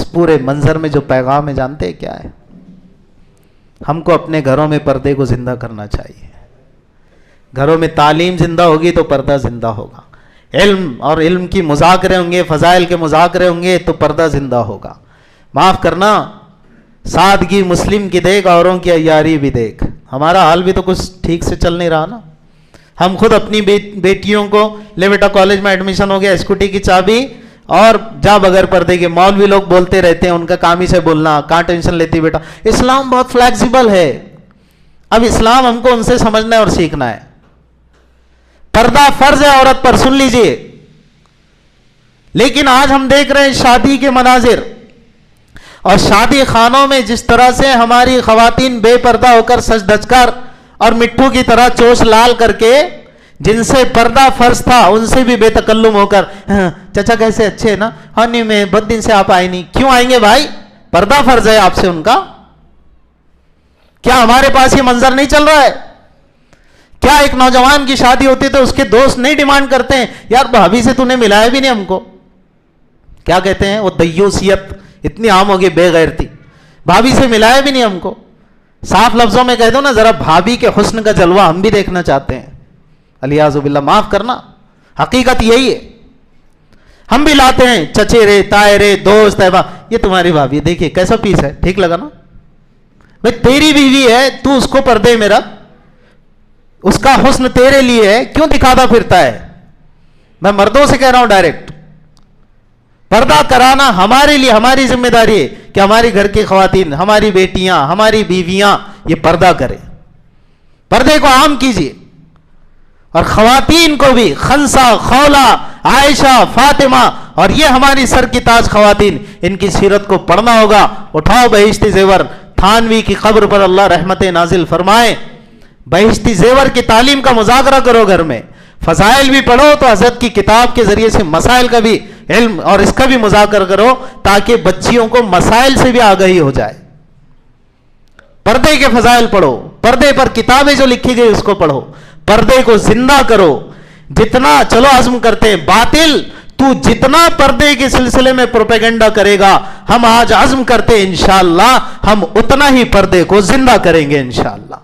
اس پورے منظر میں جو پیغام ہے جانتے ہیں کیا ہے؟ ہم کو اپنے گھروں میں پردے کو زندہ کرنا چاہیے. گھروں میں تعلیم زندہ ہوگی تو پردہ زندہ ہوگا. علم اور علم کی مذاکرے ہوں گے, فضائل کے مذاکرے ہوں گے تو پردہ زندہ ہوگا. معاف کرنا, سادگی مسلم کی دیکھ, اوروں کی عیاری بھی دیکھ. ہمارا حال بھی تو کچھ ٹھیک سے چل نہیں رہا نا. ہم خود اپنی بیٹیوں کو لے بیٹا کالج میں ایڈمیشن ہو گیا, اسکوٹی کی چابی اور جا بغیر پردے کے. مولوی لوگ بولتے رہتے ہیں, ان کا کام ہی سے بولنا, کہاں ٹینشن لیتی بیٹا. اسلام بہت فلیکسیبل ہے. اب اسلام ہم کو ان سے سمجھنا ہے اور سیکھنا ہے. پردہ فرض ہے عورت پر, سن لیجئے. لیکن آج ہم دیکھ رہے ہیں شادی کے مناظر, اور شادی خانوں میں جس طرح سے ہماری خواتین بے پردہ ہو کر سج دھج کر اور مٹھو کی طرح چوش لال کر کے, جن سے پردہ فرض تھا ان سے بھی بے تکلم ہو کر, چچا کیسے اچھے نا, ہاں نہیں میں بہت دن سے آپ آئے نہیں. کیوں آئیں گے بھائی؟ پردہ فرض ہے آپ سے ان کا. کیا ہمارے پاس یہ منظر نہیں چل رہا ہے؟ کیا ایک نوجوان کی شادی ہوتی تو اس کے دوست نہیں ڈیمانڈ کرتے ہیں, یار بھابھی سے تو نے ملایا بھی نہیں ہم کو. کیا کہتے ہیں وہ دیوسیت اتنی عام ہوگی, بے غیرتی, بھابھی سے ملایا بھی نہیں ہم کو. صاف لفظوں میں کہہ دو نا, ذرا بھابھی کے حسن کا جلوہ ہم بھی دیکھنا چاہتے ہیں. الیاذ باللہ, معاف کرنا, حقیقت یہی ہے. ہم بھی لاتے ہیں چچے رے, تائے رے, دوست ہے, یہ تمہاری بھابھی دیکھیے کیسا پیس ہے, ٹھیک لگا نا بھائی, تیری بیوی ہے, تو اس کو پردے میں رکھ, اس کا حسن تیرے لیے ہے, کیوں دکھاتا پھرتا ہے؟ میں مردوں سے کہہ رہا ہوں ڈائریکٹ, پردہ کرانا ہمارے لیے, ہماری ذمہ داری ہے کہ ہماری گھر کی خواتین, ہماری بیٹیاں, ہماری بیویاں یہ پردہ کریں. پردے کو عام کیجیے. اور خواتین کو بھی, خنسا, خولا, عائشہ, فاطمہ, اور یہ ہماری سر کی تاج خواتین, ان کی سیرت کو پڑھنا ہوگا. اٹھاؤ بہشتی زیور, تھانوی کی قبر پر اللہ رحمت نازل فرمائے. بہشتی زیور کی تعلیم کا مذاکرہ کرو گھر میں. فضائل بھی پڑھو تو حضرت کی کتاب کے ذریعے سے مسائل کا بھی علم اور اس کا بھی مذاکرہ کرو, تاکہ بچیوں کو مسائل سے بھی آگاہی ہو جائے. پردے کے فضائل پڑھو, پردے پر کتابیں جو لکھی گئی اس کو پڑھو, پردے کو زندہ کرو. جتنا چلو عزم کرتے ہیں, باطل تو جتنا پردے کے سلسلے میں پروپیگنڈا کرے گا, ہم آج عزم کرتے ہیں انشاءاللہ ہم اتنا ہی پردے کو زندہ کریں گے انشاءاللہ.